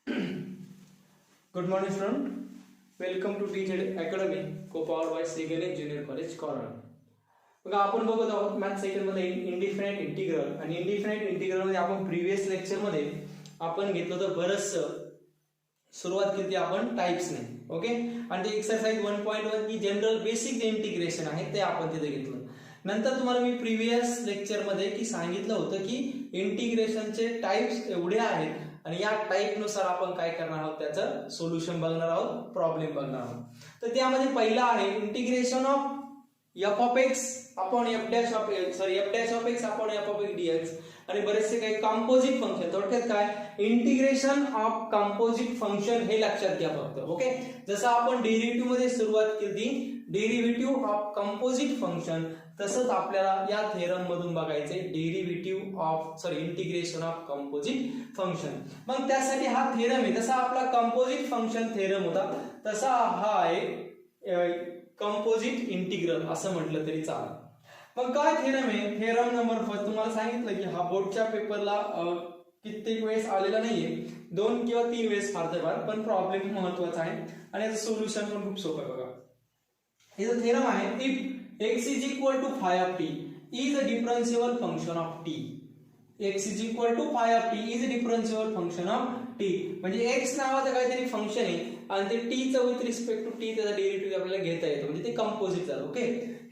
Good morning, student. Welcome to TZ Academy, co-powered by Seganek Junior College, Corona. बघा आपण बघत आहोत math second मध्ये इनडिफिनाइट इंटिग्रल आणि इनडिफिनाइट इंटिग्रल मध्ये आपण प्रीवियस लेक्चर मध्ये आपण घेतलं होतं बरंच सुरुवात केली आपण टाइप्सने. ओके, आणि ते एक्सरसाइज 1.1 की जनरल बेसिक जे इंटिग्रेशन आहे ते आपण तिथे घेतलं. नंतर तुम्हाला मी प्रीवियस लेक्चर मध्ये की सांगितलं होतं की इंटिग्रेशनचे टाइप्स एवढे आहेत आणि या टाइप नुसार आपण काय करणार आहोत, त्याचं सोल्युशन बघणार आहोत, प्रॉब्लेम बघणार आहोत. तर त्यामध्ये पहिला आहे integration of f of x upon f dash of x, sorry f dash of x upon f of x dx आणि बरेचसे काही कंपोजिट फंक्शन. थोडक्यात काय इंटिग्रेशन ऑफ कंपोजिट फंक्शन हे लक्षात घ्या फक्त. ओके, जसं आपण डेरिव्हेटिव्ह मध्ये सुरुवात केली डेरिव्हेटिव्ह ऑफ कंपोजिट फंक्शन, तसंच आपल्याला या थेरम मधून बघायचे derivative of integration of composite function. मग त्यासाठी हा थेरम आहे, जसा आपला कंपोजिट फंक्शन थेरम होता तसा हा आहे कंपोजिट इंटिग्रल असं म्हटलं तरी चालेल. मग काय थेरम आहे, थेरम नंबर फर्स्ट तुम्हाला सांगितलं की हा बोर्डच्या पेपरला कित्येक वेळेस आलेला नाहीये, 2 किंवा 3 वेळेस फार तर फार, पण प्रॉब्लेम महत्वाचा आहे आणि याचं सोल्युशन पण खूप सोपं आहे. बघा इथं थेरम आहे if x is equal to phi of t is a differentiable function of t. x is equal to phi of t is a differentiable function of t. म्हणजे x नावाचं काहीतरी फंक्शन आहे आणि ते t चं with respect to t त्याचा derivative आपल्याला घेता येतो, म्हणजे ते कंपोजिट झालं. ओके,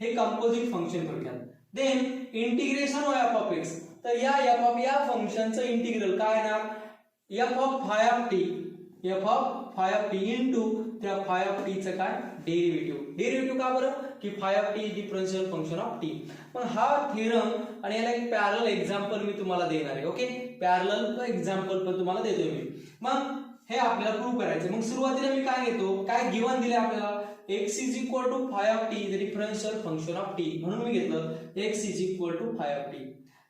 हे कंपोजिट फंक्शन थोडक्यात. Then integration of f of x, तर या f of या फंक्शनचं इंटिग्रल काय ना f of phi of t, f of phi of t into त्या phi of t चं काय डेरिव्हेटिव्ह का बरं की phi of t differential function of t. पण हा थेरम आणि याला एक पॅरलल एक्झाम्पल मी तुम्हाला देणार आहे. ओके, पॅरलल एक्झाम्पल पण तुम्हाला देतोय मी. मग हे आपल्याला प्रूव्ह करायचं. मग सुरुवातीला मी काय घेतो, काय गिवन दिले आपल्याला x is equal to phi of t the differential function of t, म्हणून मी घेतलं x is equal to phi of t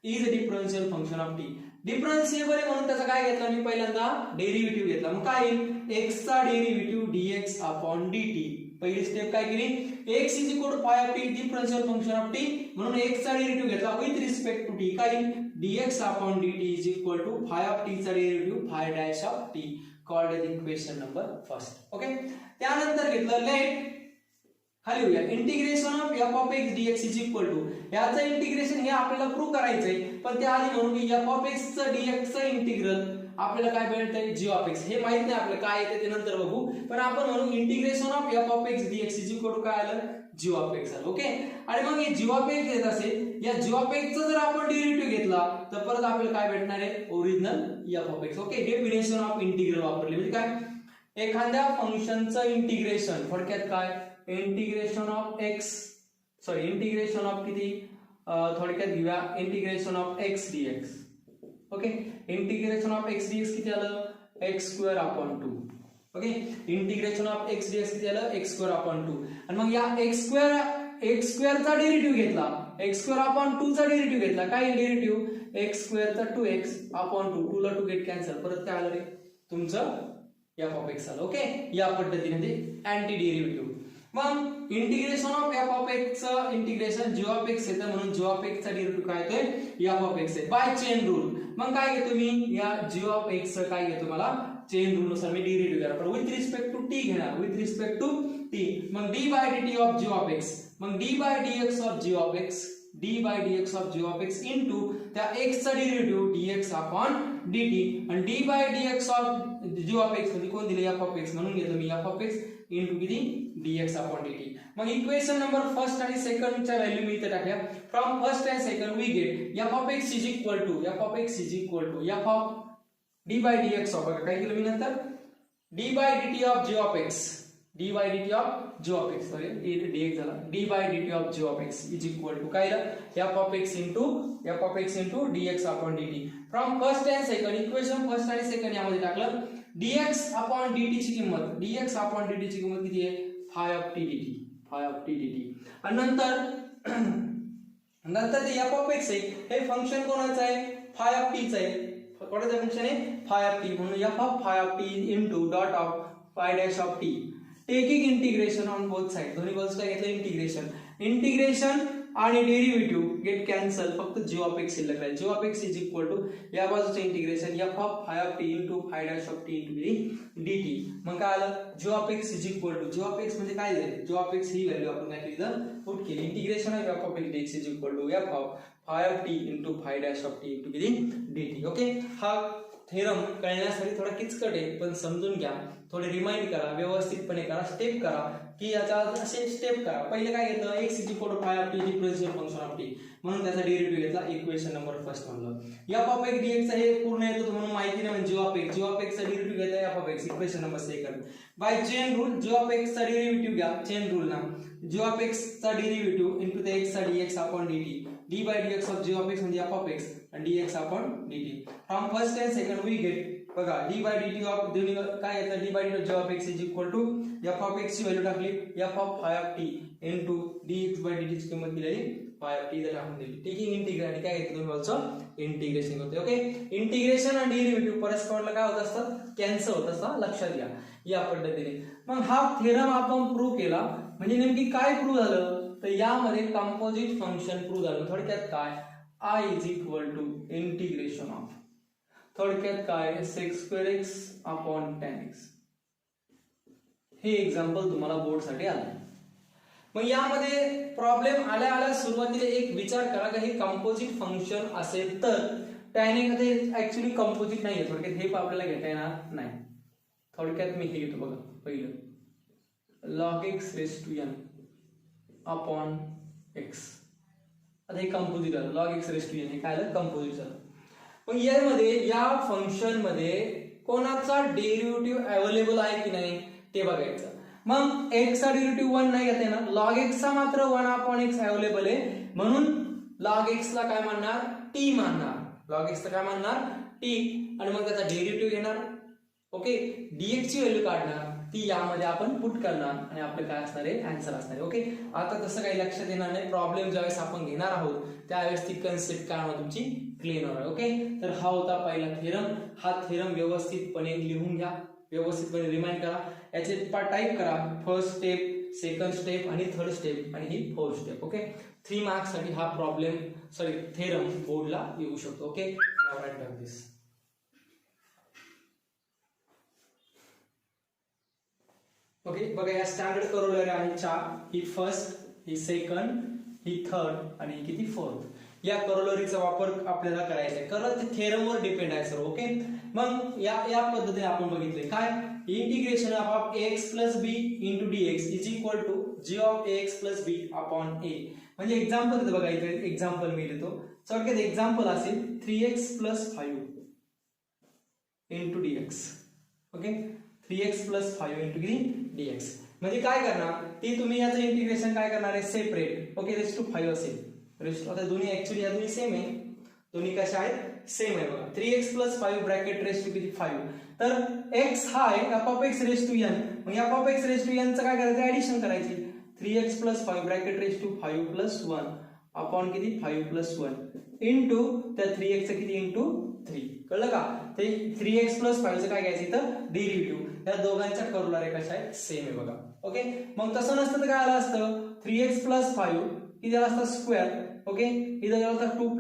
is a differential function of t. डिफरन्शिएबल आहे म्हणून त्याचा काय घेतला मी पहिल्यांदा डेरिव्हेटिव्ह घेतला. मग काय येईल x चा डेरिव्हेटिव्ह dx upon dt. पहिली स्टेप काय केली, x is equal to phi of t differential function of t, म्हणून x चा डेरिव्हेटिव्ह घेतला विथ रिस्पेक्ट टू t. काय dx upon dt is equal to phi of t चा derivative phi dash of t, called as equation number first. Okay, त्यानंतर घेतलं late खाली होऊया integration of f of x dx is equal to, याचं integration हे आपल्याला prove करायचंय, पण त्याआधी म्हणून की f of x चं dx चं इंटिग्रल आपल्याला काय मिळतंय g of x. हे माहित नाही आपल्याला काय येते ते नंतर बघू, पण आपण म्हणू integration of f of x dx is equal to काय आलं g of x आलं. ओके, आणि मग हे g of x येत असेल, या g of x चा जर आपण डेरिव्हेटिव्ह घेतला तर परत आपल्याला काय भेटणार आहे original f of x. Okay, definition of integral वापरली म्हणजे काय एखाद्या फंक्शनचं इंटिग्रेशन, थोडक्यात काय integration of x, integration of किती थोडक्यात घेऊया integration of x dx. Okay, integration of x dx किती आलं x square upon 2. Okay, integration of x dx किती आलं x स्क्वेअर अपॉन 2. आणि मग या x स्क्वेअर चा डेरिव्हेटिव्ह घेतला, x स्क्वेअर अपॉन 2 चा डेरिव्हेटिव्ह घेतला. काय डेरिव्हेटिव्ह x स्क्वेअर चा 2x अपॉन 2, 2 ला 2 गेट कॅन्सल, परत काय आलं रे तुमचं f of x आलं. ओके, या पद्धतीने ते अँटी डेरिव्हेटिव्ह. मग integration of f of x चं इंटिग्रेशन g of x येतं, म्हणून g of x चा डेरिव्हेटिव्ह काय येतोय f of x आहे बाय चेन रूल. मग काय घेतो मी या g of x चं काय घेतो, मला चेन रूल नुसार मी डेरिव्हेटिव्ह घेणार, पण विथ रिस्पेक्ट टू t घेणार, विथ रिस्पेक्ट टू t. मग d by dt of g of x, मग d by dx of g of x, d by dx of g of x into त्या x चा derivative dx upon dt, आणि d by dx of g of x म्हणजे कोण दिले f of x, म्हणून घेतो मी f of x इनटू किती dx अपॉन dt. मग इक्वेशन नंबर फर्स्ट आणि सेकंडच्या व्हॅल्यू मी इथे टाकल्या. From first and second we get f of x is equal to f of d by dx of, काय केलं मी नंतर d by dt of g of x, d by dt of g of x, sorry dx झाला, d by dt of g of x is equal to काय f of x into dx upon dt. From first and second equation first आणि second यामध्ये टाकलं dx upon dt ची किंमत, dx upon dt ची किंमत किती आहे phi of t dt. आणि नंतर ते f of x आहे, हे फंक्शन कोणाचं आहे phi of t चं आहे, कोणाचं फंक्शन आहे phi of t, म्हणून f of phi of t into dot of phi dash of t, taking integration on both side, दोन्ही बाजूस काय घेतलं इंटिग्रेशन आणि डेरिव्हेटिव्ह गेट कॅन्सल, फक्त जी ऑफ एक्स शिल्लक राहील. G of x is equal to या बाजूचं integration f of phi of t into phi dash of t into dt. मग काय आलं, g of x is equal to, g of x म्हणजे काय झाले, जी ऑफ एक्स ही value आपण काय केली तर पुट केली. Integration of f of x is equal to f of phi of t into phi dash of t into dt. Okay, हा थेरम कळण्यासाठी थोडा किचकट आहे, पण समजून घ्या, थोडे रिमाइंड करा, व्यवस्थितपणे करा, स्टेप करा की याच्या असे स्टेप करा. पहिले काय घेतलं, x is equal to phi of t differential function of t, म्हणून त्याचा डेरिव्हेटिव्ह घेतला, इक्वेशन नंबर फर्स्ट म्हणलं. एफ ऑफ एक्स dx हे पूर्ण येतो म्हणून माहिती नाही, म्हणजे जी ऑफ एक्स चा डेरिव्हेटिव्ह घेतला f of x, equation number second. By chain rule g of x चा डेरिव्हेटिव्ह घ्या, चेन रूल ना, जी ऑफ एक्स चा डेरिव्हेटिव्ह इनटू द एक्स चा dx upon dt, d by dx of g of x म्हणजे f of x आणि dx upon dt. From first and second we get बघा d by dt of दोन्ही काय येतं, d by dt of g of x is equal to f of x ची value टाकली f of phi of t into dx by dt ची किंमत दिलेली five of T इथे टाकून दिली. टेकिंग इंटिग्रेशन काय घेतो तुम्ही ऑल्सो इंटिग्रेशन होते. ओके, इंटिग्रेशन आणि डेरिव्हेटिव्ह परस्परला काय होत असतात, कॅन्सल होत असतात, लक्षात घ्या या पद्धतीने. मग हा थेरम आपण प्रूव्ह केला, म्हणजे नेमकी काय प्रूव्ह झालं, तर यामध्ये कंपोजिट फंक्शन प्रूव्ह झालं. थोडक्यात काय, I is equal to integration of, थोडक्यात काय, sec square x upon tan x. हे एक्झाम्पल तुम्हाला बोर्ड साठी आलं. मग यामध्ये प्रॉब्लेम आल्या सुरुवातीला एक विचार करा की हे कंपोजिट फंक्शन असेल तर tan x हे ऍक्च्युली कंपोजिट नाहीये, थोडक्यात हे आपल्याला घेता येणार नाही. थोडक्यात मी हे घेतो बघा, पहिलं log x raise to n upon x. आता हे कंपोजिट झालं, log x raise to n हे काय झालं, कंपोजिट झालं. मग यामध्ये या फंक्शन मध्ये कोणाचा डेरिव्हेटिव्ह अवेलेबल आहे की नाही ते बघायचं. मग x चा डेरिव्हेटिव्ह 1 नाही घेता येणार, log x चा मात्र 1 अपॉन x अवेलेबल आहे, म्हणून log x ला काय म्हणणार, t म्हणणार, log x ला काय म्हणणार, t, आणि मग त्याचा डेरिव्हेटिव्ह घेणार. ओके, dx ची व्हॅल्यू काढणार, ती यामध्ये आपण पुट करणार आणि आपलं काय असणार आहे, आन्सर असणार आहे. ओके, आता तसं काही लक्षात येणार नाही, प्रॉब्लेम ज्यावेळेस आपण घेणार आहोत त्यावेळेस ती कन्सेप्ट काय होणार तुमची क्लिअर होणार. ओके, तर हा होता पहिला थेरम. हा थेरम व्यवस्थितपणे लिहून घ्या, व्यवस्थितपणे रिमाइंड करा, याचे टाइप करा, फर्स्ट स्टेप, सेकंड स्टेप आणि थर्ड स्टेप आणि ही फोर्थ स्टेप. ओके, 3 मार्क्स साठी हा प्रॉब्लेम थेरम बोर्डला येऊ शकतो. ओके, नाउ राइट डाउन दिस. ओके, बघा या स्टँडर्ड करोलरी आहे 4, ही फर्स्ट, ही सेकंड, ही थर्ड आणि ही किती फोर्थ. या करोलरीचा वापर आपल्याला करायचा आहे, कारण ते थेरमवर डिपेंड आहे सर. ओके, मग या पद्धतीने आपण बघितले काय, integration of ax plus b into dx is equal to g of ax plus b upon a. म्हणजे एक्झाम्पल देतो बघा, इथे एक्झाम्पल मी देतो. थोडक्यात एक्झाम्पल असेल 3x plus 5 into dx. Okay, 3x plus 5 into dx म्हणजे काय करणार, ती तुम्ही याचं इंटिग्रेशन काय करणार आहे, सेपरेट. ओके, रेस टू 5 असेल, रेस आता दोन्ही ऍक्च्युअली या दोन्ही सेम आहे, दोन्ही कशा आहेत, सेम आहे बघा. 3x plus 5 bracket raise to किती 5, तर x हा आहे f of x raise to n, मग f of x raise to n चं काय करायचं, ऍडिशन करायची. 3x plus 5 bracket raise to 5 plus 1 upon किती 5 प्लस 1 इंटू त्या 3x चं किती इंटू 3. कळलं का, ते 3x प्लस 5 चं काय घ्यायचं इथं डेरिव्हेटिव्ह. या दोघांच्या करोलरी कशा आहेत, सेम आहे बघा. ओके, मग तसं नसतं तर काय आलं असतं, 3x प्लस 5 किती आला असतं स्क्वेअर. ओके, इथं झाला होता 1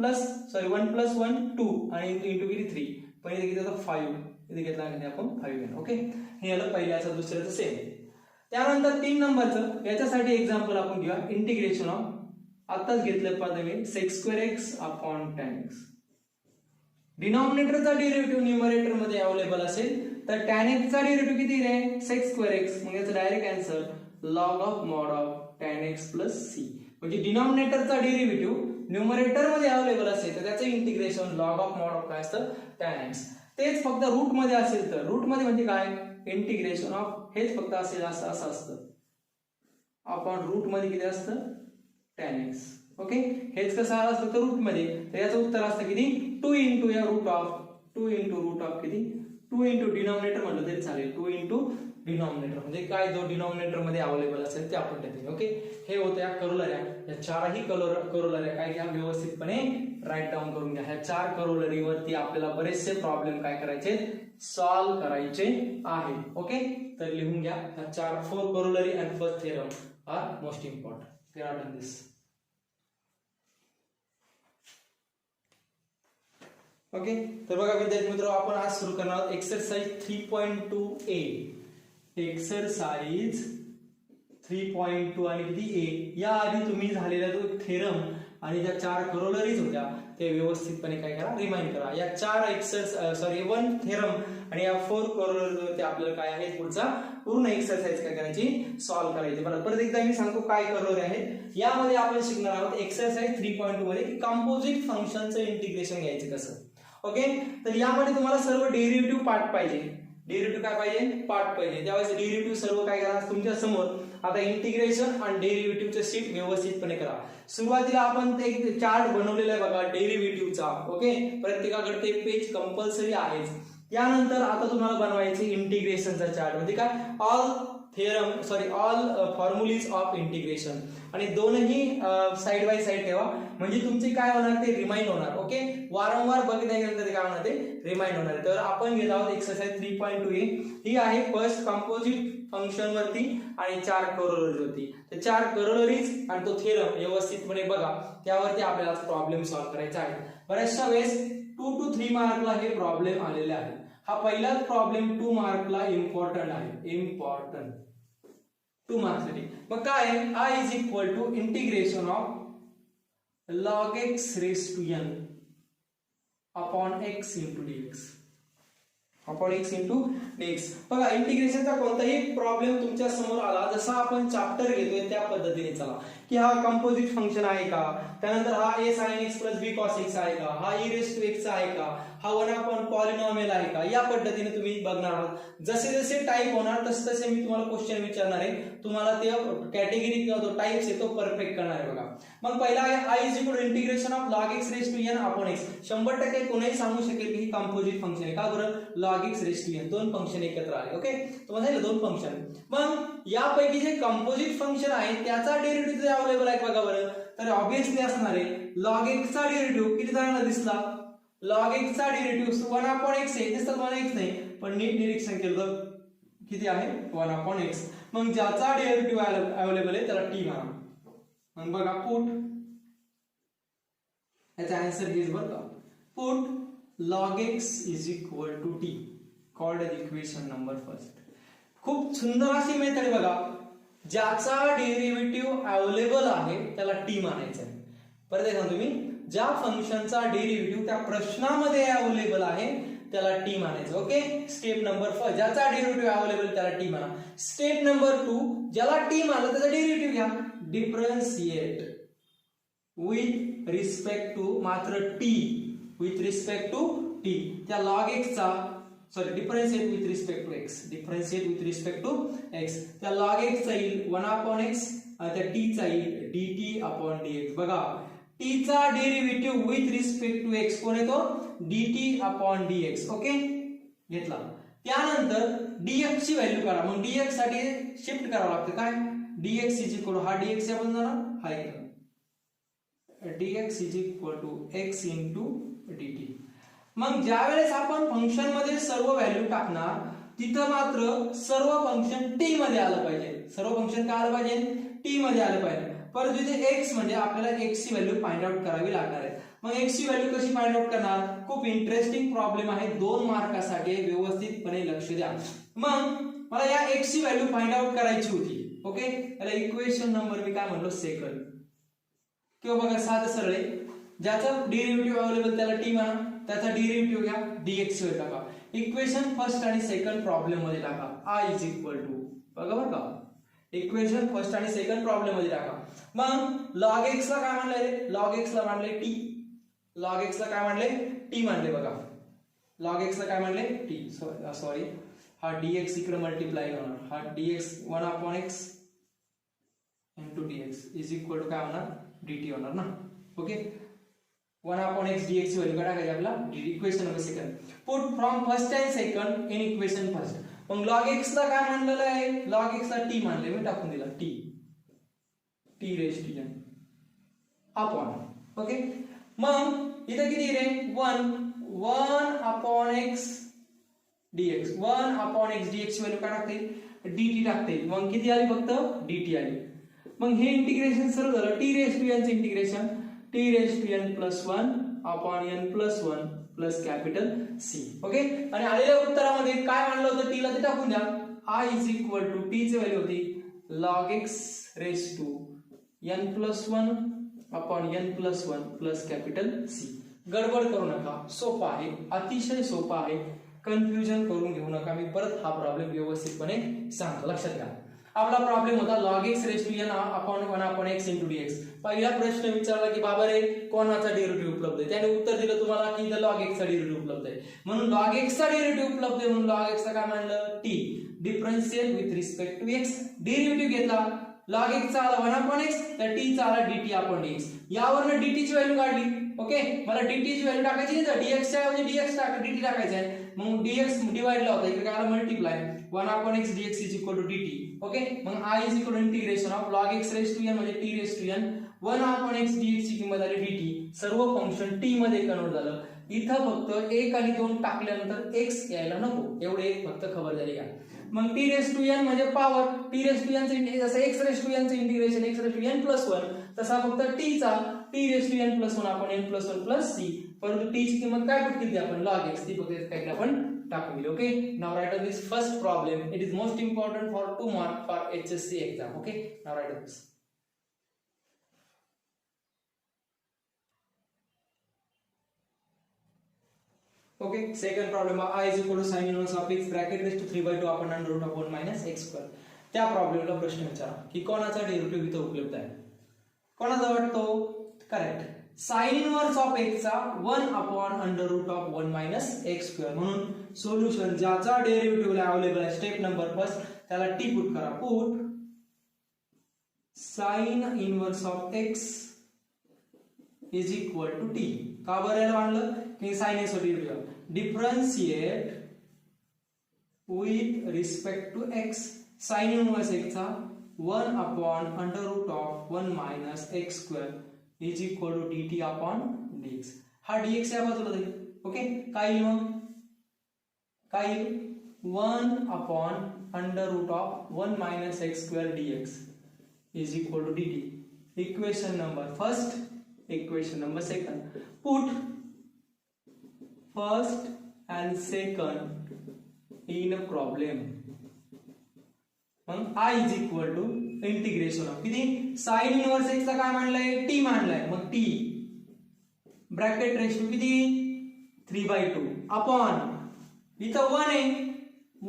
प्लस 1 2 आणि इंटू किती 3, पण इथे किती होतं 5, इथे घेतला आपण 5 घेणार. ओके, हे आलं पहिल्याचं, दुसऱ्याचं सेम. त्यानंतर 3 नंबरचं, याच्यासाठी एक्झाम्पल आपण घेऊया, इंटिग्रेशन ऑफ, आताच घेतलं पद मी sec square x upon tan x. डिनॉमिनेटरचा डेरिव्हेटिव्ह न्यूमरेटर मध्ये अवेलेबल असेल तर tan x चा डेरिव्हेटिव्ह किती आहे, sec square x, मग याचं direct answer log of mod of tan x plus c. म्हणजे डिनॉमिनेटरचा डेरिव्हेटिव्ह न्यूमरेटर मध्ये अवेलेबल असेल तर त्याचं integration log of mod of काय असतं, tan x. तेच फक्त रूट मध्ये असेल तर, रूट मध्ये म्हणजे काय, इंटिग्रेशन ऑफ हेच फक्त असेल असं असतं, आपण रूट मध्ये किती असतं tan x. ओके, हेच कसं आलं असतं तर रूट मध्ये, तर याचं उत्तर असतं किती 2 इंटू या रूट ऑफ किती 2 इंटू डिनॉमिनेटर म्हणलं तरी चालेल, 2 इंटू डिनॉमिनेटर म्हणजे काय, जो डिनॉमिनेटर मध्ये अवेलेबल असेल ते आपण टाकतो. ओके, हे होतं या करोलऱ्या, या चारही करोलऱ्या काय घ्या, व्यवस्थितपणे राईट डाऊन करून घ्या. ह्या 4 करोलरीवरती आपल्याला बरेचसे प्रॉब्लेम काय करायचे, सॉल्व्ह करायचे आहे. ओके, तर लिहून घ्या, ह्या 4 4 corollary and first theorem are most important. This okay, तर बघा विद्यार्थी मित्र, आपण आज सुरू करणार आहोत एक्सरसाइज 3.2a. एक्सरसाइज 3.2 आणि किती ए. या आधी तुम्ही झालेला तो थेरम आणि ज्या 4 करोलरीज होत्या ते व्यवस्थितपणे काय करा, रिमाइंड करा. या 1 थेरम आणि या 4 करोलरीज वरती आपल्याला काय आहे पुढचा पूर्ण एक्सरसाइज काय करायची, सॉल्व्ह करायची. बरं, परत एकदा मी सांगतो काय करोलरी आहे. यामध्ये आपण शिकणार आहोत एक्सरसाइज 3.2 मध्ये कंपोजिट फंक्शनचं इंटिग्रेशन घ्यायचं कसं. ओके, तर यामध्ये तुम्हाला सर्व डेरिव्हेटिव्ह पार्ट पाहिजे. डेरिव्हेटिव्ह काय पाहिजे, पार्ट पाहिजे. त्यावेळेस डेरिव्हेटिव्ह सर्व काय करा तुमच्या समोर. आता इंटिग्रेशन आणि डेरिव्हेटिव्हचं शीट व्यवस्थितपणे करा. सुरुवातीला आपण ते एक चार्ट बनवलेला आहे बघा डेरिव्हेटिव्हचा. ओके, प्रत्येकाकडे ते पेज कंपल्सरी आहेच. त्यानंतर आता तुम्हाला बनवायचे इंटिग्रेशनचा चार्ट, म्हणजे काय ऑल फॉर्म्युलीज ऑफ इंटिग्रेशन, आणि दोनही साइड बाय साइड ठेवा, म्हणजे तुमचे काय होणार ते रिमाइंड होणार. ओके, वारंवार बघण्यानंतर काय होणार ते रिमाइंड होणार. तर आपण घेत आहोत एक्सरसाइज 3.2a. ही आहे फर्स्ट कंपोजिट फंक्शन वरती आणि 4 करोलरीज वरती. तर 4 करोलरीज आणि तो थेरम व्यवस्थितपणे बघा, त्यावरती आपल्याला प्रॉब्लेम सॉल्व्ह करायचा आहे. बऱ्याचशा वेळेस 2 to 3 मार्कला हे प्रॉब्लेम आलेले आहे. हा पहिलाच प्रॉब्लेम 2 मार्कला इम्पॉर्टंट आहे. इम्पॉर्टंट 2 मार्क्ससाठी. मग काय आहे, I is equal to integration of log x raised to n upon x into dx. Upon x into dx. बघा, इंटिग्रेशनचा कोणताही प्रॉब्लेम तुमच्या समोर आला, जसा आपण चॅप्टर घेतोय त्या पद्धतीने चला, की हा कंपोजिट फंक्शन आहे का, त्यानंतर हा a sin x plus b cos x आहे का, हा e raised to x आहे का, हा 1 अपॉन पॉलिनॉमियल आहे का, या पद्धतीने तुम्ही बघणार आहात. जसे जसे टाइप होणार तसे तसे मी तुम्हाला क्वेश्चन विचारणार आहे. तुम्हाला ते कॅटेगरी किंवा तो टाइप्स आहे तो परफेक्ट करणार आहे. बघा, मग पहिला आहे I is equal to integration of log x raised to n upon x. 100% कोणीही सांगू शकेल की ही कंपोजिट फंक्शन आहे. का बरं, log x raised to n, दोन फंक्शन एकत्र आले. ओके, तुम्हाला सांगितलं दोन फंक्शन. मग यापैकी जे कंपोजिट फंक्शन आहे त्याचा डेरिव्हेटिव्ह अवेलेबल आहे बघा बरं, तर ऑब्विसली असणार आहे log x चा डेरिव्हेटिव्ह किती जणांना दिसला, log x चा डेरिव्हेटिव्ह 1 अपॉन x आहे. दिसतात 1x नाही, पण नीट निरीक्षण केलं तर किती आहे 1 अपॉन x. मग ज्याचा डेरिव्हेटिव्ह अवेलेबल आहे त्याला t म्हणा. मग बघा, पुट याचा आन्सर इज बरं का, put log x is equal to t, called as equation number first. खूप सुंदर अशी मेथड बघा, ज्याचा डेरिव्हेटिव्ह अवेलेबल आहे त्याला t मानायचं आहे. परत एकदा तुम्ही, ज्या फंक्शनचा डेरिव्हेटिव्ह त्या प्रश्नामध्ये अवेलेबल आहे त्याला t मानायचं. ओके, स्टेप नंबर फर्स्ट, ज्याचा डेरिव्हेटिव्ह अवेलेबल त्याला t म्हणा. स्टेप नंबर 2, ज्याला t मानलं त्याचा डेरिव्हेटिव्ह घ्या, डिफरन्शिएट विथ रिस्पेक्ट टू मात्र t, with respect to t. त्या log x चा differentiate with respect to x, differentiate with respect to x. त्या log x चा येईल 1 अपॉन x, त्या t चा येईल dt अपॉन dx. बघा, t चा derivative with respect to x कोण येतो, dt अपॉन dx. ओके, घेतला. त्यानंतर dx ची व्हॅल्यू करा. मग dx साठी शिफ्ट करावं लागतं. काय, dx इज इक्वल हा dx आपण जाणार, हा एक dx is equal to x into dt. मग ज्या वेळेस आपण फंक्शन मध्ये सर्व व्हॅल्यू टाकणार तिथं मात्र सर्व फंक्शन t मध्ये आलं पाहिजे. सर्व फंक्शन काय आलं पाहिजे, t मध्ये आलं पाहिजे. परंतु इथे x म्हणजे आपल्याला x ची व्हॅल्यू फाइंड आउट करावी लागणार आहे. मग x ची व्हॅल्यू कशी फाइंड आउट करणार, खूप इंटरेस्टिंग प्रॉब्लेम आहे, 2 मार्कासाठी, व्यवस्थितपणे लक्ष द्या. मग मला या x ची व्हॅल्यू फाइंड आउट करायची होती. ओके, त्याला इक्वेशन नंबर मी काय म्हणलो, सेकंड. किंवा बघा साधं सरळ आहे, ज्याचा डेरिव्हेटिव्ह अवेलेबल त्याला t म्हणा, त्याचा डेरिव्हेटिव्ह घ्या, dx वर टाका. इक्वेशन फर्स्ट आणि सेकंड प्रॉब्लेम मध्ये टाका. I इज इक्वल टू, बघा बरं का, इक्वेशन फर्स्ट आणि सेकंड प्रॉब्लेम मध्ये टाका. मग log x ला काय म्हणले, log x ला मानले t, log x ला काय म्हणले, t मानले. बघा, log x ला काय म्हणले, t. सॉरी, हा dx इकडे मल्टिप्लाय होणार, हा dx 1 upon x into dx is equal to काय होणार, dt होणार ना. ओके, 1 अपॉन x dx ची व्हॅल्यू टाकायची आपला, equation number second. Put from first and second in equation first. मग log x ला काय मानलेलं आहे, log x ला t मानले, मी टाकून दिला t raise to n upon. Okay, मग इथे किती रे, 1 upon x dx, 1 upon x dx ची व्हॅल्यू काय टाकते, dt टाकते. मग किती आली, फक्त dt आली. मग हे इंटिग्रेशन सर्व झालं, t रेज टू n चे integration, t raise to n plus 1 upon n plus 1 plus capital C. Okay, आणि आलेल्या उत्तरामध्ये काय मानलं होतं टीला ते टाकून द्या. आय इज इक्वल टू टीची व्हॅल्यू होती log x raise to n plus 1 upon n plus 1 plus capital C. गडबड करू नका, सोपा आहे, अतिशय सोपा आहे, कन्फ्युजन करून घेऊ नका. मी परत हा प्रॉब्लेम व्यवस्थितपणे सांगतो, लक्षात घ्या. आपला प्रॉब्लेम होता log x raise to n upon 1 upon x into dx. पहिला प्रश्न विचारला की बाबा रे कोणाचा डेरिव्हेटिव्ह उपलब्ध आहे, त्याने उत्तर दिलं तुम्हाला की इथं लॉग एक्स चा डेरिव्हेटिव्ह उपलब्ध आहे. म्हणून लॉग एक्स चा डेरिव्हेटिव्ह उपलब्ध आहे म्हणून लॉग एक्स चा काय मानलं t differential with respect to x. Derivative घेतला log x चा आला 1 अपॉन x, तर t चा आला dt अपॉन dx. यावरनं dt ची व्हॅल्यू काढली. ओके, मला dt ची व्हॅल्यू टाकायची नाही तर dx च्या ऐवजी dx टाका, dt टाकायचं आहे. मग dx डिवाइडला होता, इकडे काय आला multiply 1 upon x dx is equal to dt. Okay, मग I is equal to integration of log x raise to n म्हणजे t raise to n 1 upon x dx ची किंमत आली dt. सर्व फंक्शन t मध्ये कन्वर्ट झालं. इथं फक्त 1 आणि 2 टाकल्यानंतर x यायला नको, एवढे फक्त खबरदारी घ्या. मग t रेस टू n म्हणजे power, t raise to n चे जसं x रेस टू n चे integration x raise to n plus 1, तसा फक्त t चा t raise to n plus 1 आपण n प्लस 1 प्लस c. परंतु t ची किंमत काय पुट केली आपण log x, ती फक्त काय आपण टाकून दिली. Okay, now write this first problem. It is most important for 2 mark for HSC exam. Okay, now write this. Okay, second problem I is equal to sin inverse of x bracket raised to 3/2 upon under root of 1 minus x square. त्या प्रॉब्लेमला प्रश्न विचारा की कोणाचा derivative इथं उपलब्ध आहे. कोणाचा वाटतो? Correct, sin inverse of x चा 1 upon under root of 1 minus x square. म्हणून सोल्युशन ज्याचा डेरिव्हेटिव्ह अवेलेबल आहे स्टेप नंबर फर्स्ट, त्याला t पुट करा. Put sin inverse of x is equal to t. का बरं मानलं की sin x derivative differentiate with respect to x. sin inverse x चा 1 upon under root of 1 minus x square is equal to dt upon dx. हा dx या बाजूला जाईल. Okay, काय येईल मग? काय येईल? 1 upon under root of 1 minus x square dx is equal to dt. Equation number first, equation number second. Put first and second in a problem. मग I is equal to integration of किती sin inverse x ला काय मानलंय t मानलंय. मग t bracket raise to किती 3/2 upon इथं 1 आहे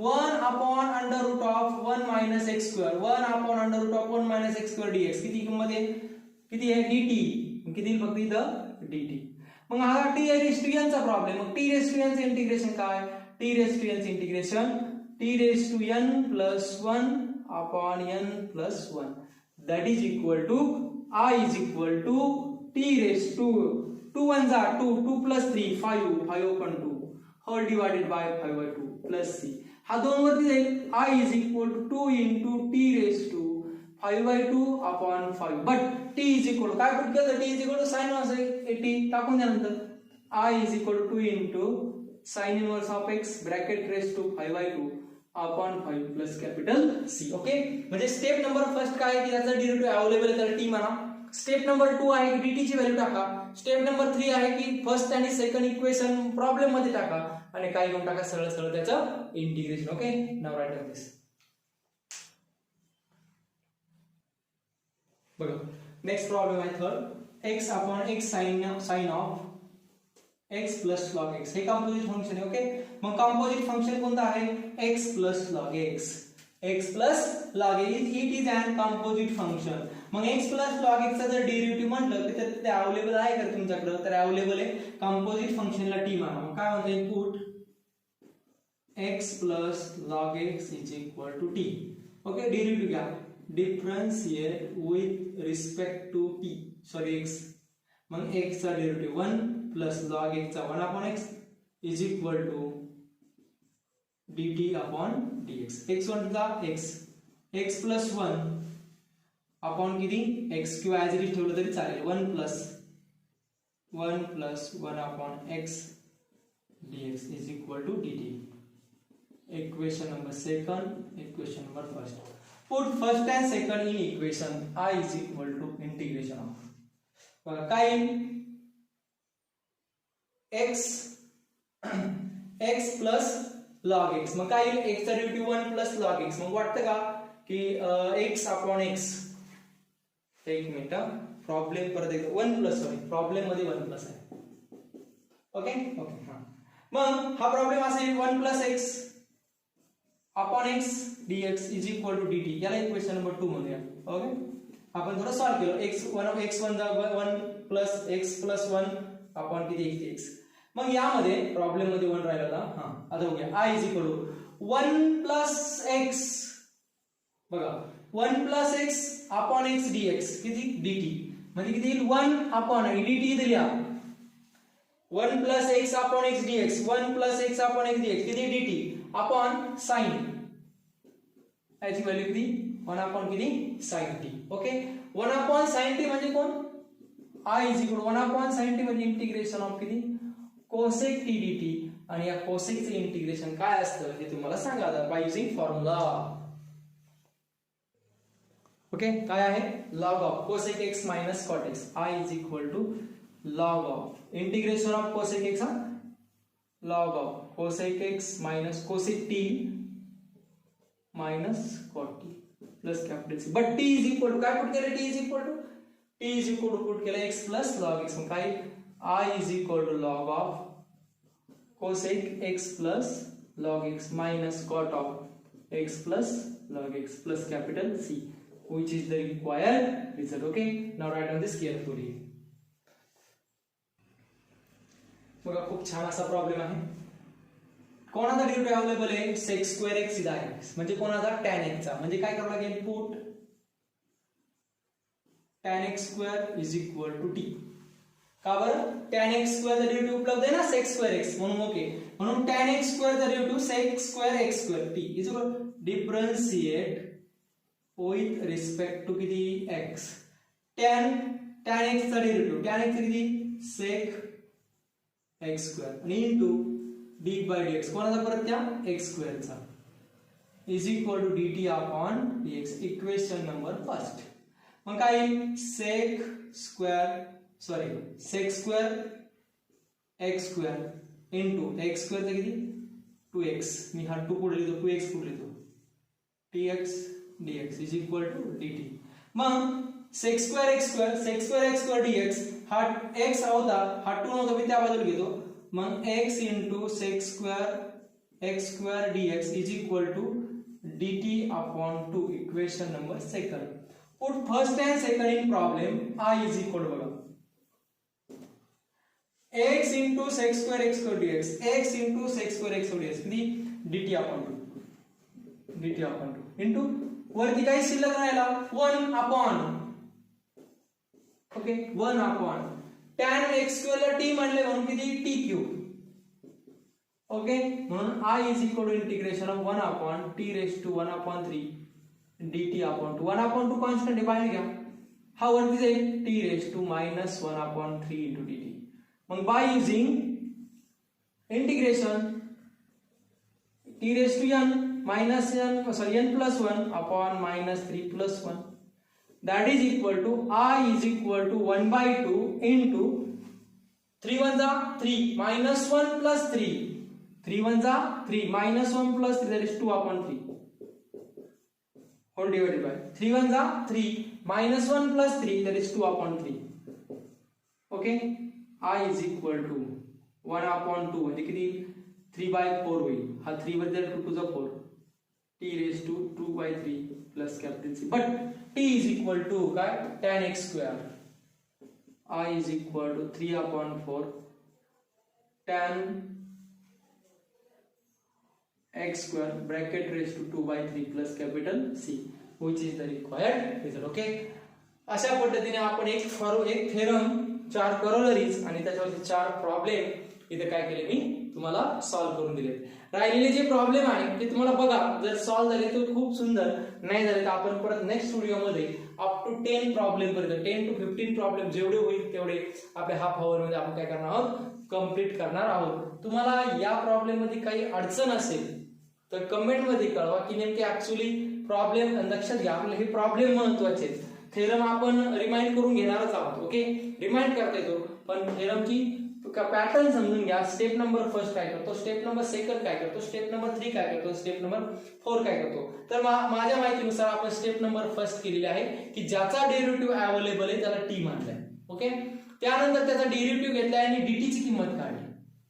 1 upon under root of 1 minus x square 1 upon under root of 1 minus x square dx. किती किंमत आहे? किती आहे? dt. किती फक्त इथं dt. मग हा t रेस टू n चा प्रॉब्लेम. मग t रेस टू n चे इंटिग्रेशन काय? t रेस टू n चे integration t raise to n plus 1 upon n plus 1 that is equal to I is equal to t raise to 2 1 जा 2 2 plus 3 5 5 upon 2 whole divided by 5/2 plus c. हा 2 वरती जाईल. I is equal to 2 into t raise to 5/2 upon 5. But t is equal to काय put केलं? t is equal to sin inverse t टाकून द्यानंतर I is equal to 2 into sin inverse of x bracket raised to 5/2 upon 5 plus capital C. Okay, म्हणजे step number first काय आहे की त्याचा derivative available आहे तर t म्हणा. स्टेप नंबर 2 आहे की dt ची व्हॅल्यू टाका. स्टेप नंबर 3 आहे की फर्स्ट आणि सेकंड इक्वेशन प्रॉब्लेम मध्ये टाका आणि काय घेऊन टाका सरळ सरळ त्याचं integration. Okay, now write this. बघा नेक्स्ट प्रॉब्लेम आहे third. x upon x sine of x plus log x. हे कंपोजिट फंक्शन आहे. ओके, मग कंपोजिट फंक्शन कोणतं आहे? x plus log x. x plus log x it is an composite function. मग x plus log x चा जर derivative म्हटलं तर ते अवेलेबल आहे का तुमच्याकडे? तर अवेलेबल आहे. कंपोजिट फंक्शनला t माना. मग काय म्हणते? Put x plus log x is equal to t. Okay, derivative घ्या differentiate with respect to t sorry x. मग x चा डेरिव्हेटिव्ह 1 प्लस लॉग x चा 1 upon x is equal to dt upon dx. x1 चा x plus 1 upon किती x किंवा as it is ठेवलं तरी चालेल. 1 plus 1 upon x dx is equal to dt. Equation number second, equation number first. Put first and second in equation. I is equal to integration of काय x x plus log x. मग काय येईल, x चा डेरिव्हेटिव्ह 1 plus log x. मग वाटतं का की x अपॉन x, एक मिनिट प्रॉब्लेम परत एकदा 1 प्लस, सॉरी प्रॉब्लेम मध्ये 1 प्लस आहे. ओके ओके हा. मग हा प्रॉब्लेम असा आहे 1 plus x upon x dx is equal to dt. याला इक्वेशन नंबर 2 म्हणूया. ओके आपण थोडं सॉल्व केलं. x1 plus x plus 1 upon किती x. मग यामध्ये प्रॉब्लेम मध्ये 1 राहिला. हा आता बघूया i is equal to 1 plus x, बघा 1 plus x upon x dx किती dt, म्हणजे किती येईल 1 अपॉन dt इथे लिहा 1 plus x upon x dx, 1 plus x upon x dx किती dt अपॉन साइन, याची व्हॅल्यू किती 1 अपॉन किती sin t. Okay 1 upon sin t म्हणजे कोण, i is equal to 1 upon sin t म्हणजे इंटिग्रेशन ऑफ किती कोसेक t dt. आणि या कोसेकचे इंटिग्रेशन काय असतं हे तुम्हाला सांगा बाय युजिंग फॉर्म्युला. ओके काय आहे log of cosec x minus cot x, i is equal to log of integration of cosec x, log of cosec x minus cosec t minus cot t plus capital C. But t is equal to काय put केलं, t is equal to put केलं x plus log x. मग काय i is equal to log of cosec x plus log x minus cot of x plus log x plus capital C, which is the required result. Okay, now write down this carefully. बघा खूप छान असा problem आहे. कोणाचा derivative available आहे sec square x is आहे, म्हणजे कोणाचा tan x चा. म्हणजे काय करावं लागेल, put tan x square is equal to t. का बरं tan x square चा डेरिव्हेटिव्ह उपलब्ध आहे ना sec square x म्हणून. ओके म्हणून tan x square चा derivative sec square x square t is equal differentiate with respect to किती x. tan x चा डेरिव्हेटिव्ह tan x किती sec x square आणि इनटू d by dx कोणाचा परत त्या x square चा is equal to dt upon dx. Equation number first. मग काय sec square x square into x square चा किती 2x, मी हा 2 पुढे लिहितो 2x पुढे लिहितो dx dx is equal to dt. मग sec square x square dx हा x होता, हा 2 नव्हता, मी त्या बाजूला घेतो. मग x into sec square x square dx is equal to dt upon 2. Equation number second. Put first end second in problem. I is equal to बघा x into sec square x square dx, x into sec square x square dx किती dt upon 2 into वरती काही शिल्लक राहिला 1 upon. Okay 1 upon tan x square ला t म्हणले म्हणून किती t क्यूब. ओके म्हणून I is equal to integration of 1 upon t raised to 1 upon 3 dt upon 2. 1 upon 2 constant आहे, बाहेर घ्या, हा वरती जाईल t raised to minus 1 upon 3 into dt. मग by using integration t raised to n minus n plus 1 upon minus 3 plus 1, that is equal to I is equal to 1 by 2 into 3 1 जा 3 minus 1 plus 3, 3 1 जा 3 minus 1 plus 3, that is 2 upon 3 whole divided by 3 1 जा 3 minus 1 plus 3, that is 2 upon 3. Okay, I is equal to 1 upon 2 म्हणजे किती 3 by 4 होईल. हा 3 वर जाईल 2 to the 4 t raised to 2 by 3 plus capital C. But t is equal to काय tan x square. I is equal to 3 upon 4 tan x square bracket raised to 2 by 3 plus capital C, which is the required result. Okay, अशा पद्धतीने आपण एक theorem 4 करोलरीज आणि त्याच्यावरचे 4 problem इथे काय केले मी तुम्हाला सॉल्व्ह करून दिले. राहिलेले जे प्रॉब्लेम आहे ते तुम्हाला बघा, जर सॉल्व्ह झाले तर खूप सुंदर, नाही झाले तर आपण परत नेक्स्ट व्हिडिओमध्ये अप टू 10 प्रॉब्लेम पर्यंत 10 to 15 प्रॉब्लेम जेवढे होईल तेवढे आपल्या हाफ आवर मध्ये आपण काय करणार आहोत, कंप्लीट करणार आहोत. तुम्हाला या प्रॉब्लेम मध्ये काही अडचण असेल तर कमेंट मध्ये कळवा की नेमके ऍक्च्युअली प्रॉब्लेम लक्षात घ्या. आपले हे प्रॉब्लेम महत्वाचे आहेत. थेरम आपण रिमाइंड करून घेणारच आहोत. ओके रिमाइंड करता येतो, पण थेरमची पॅटर्न समजून घ्या. स्टेप नंबर फर्स्ट काय करतो, स्टेप नंबर सेकंड काय करतो, स्टेप नंबर 3 काय करतो, स्टेप नंबर 4 काय करतो. तर माझ्या माहितीनुसार आपण स्टेप नंबर फर्स्ट केलेली आहे की ज्याचा डेरिव्हेटिव्ह अवेलेबल आहे त्याला टी मानलाय. ओके, त्यानंतर त्याचा डेरिव्हेटिव्ह घेतलाय आणि dt ची किंमत काढली.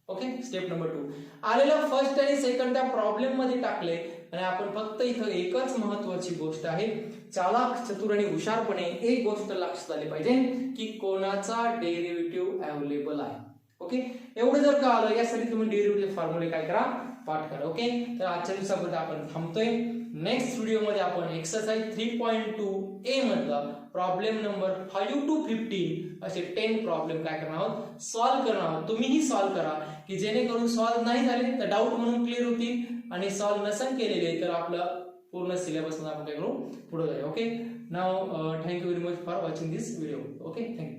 ओके, स्टेप नंबर 2 आलेलं फर्स्ट आणि सेकंड त्या प्रॉब्लेम मध्ये टाकले आणि आपण फक्त इथं एकच महत्वाची गोष्ट आहे, चालाक चतुर आणि हुशारपणे एक गोष्ट लक्षात आली पाहिजे की कोणाचा डेरिव्हेटिव्ह अवेलेबल आहे. ओके, एवढं जर का आलं यासाठी तुम्ही डेरिव्हेटिव्ह फॉर्म्युले काय करा, पाठ करा. ओके, तर आजच्या दिवसापर्यंत आपण थांबतोय. नेक्स्ट व्हिडिओ मध्ये आपण एक्सरसाइज 3.2a मधला प्रॉब्लेम नंबर 5 to 15 असे 10 प्रॉब्लेम काय करणार आहोत, सॉल्व्ह करणार आहोत. तुम्हीही सॉल्व्ह करा की जेणेकरून सॉल्व्ह नाही झाले तर डाऊट म्हणून क्लिअर होतील आणि सॉल्व्ह नसेल केलेले तर आपलं पूर्ण सिलेबस मध्ये आपण काय करू, पुढे जाऊ. Okay, now thank you very much for watching this video. Okay, thank you.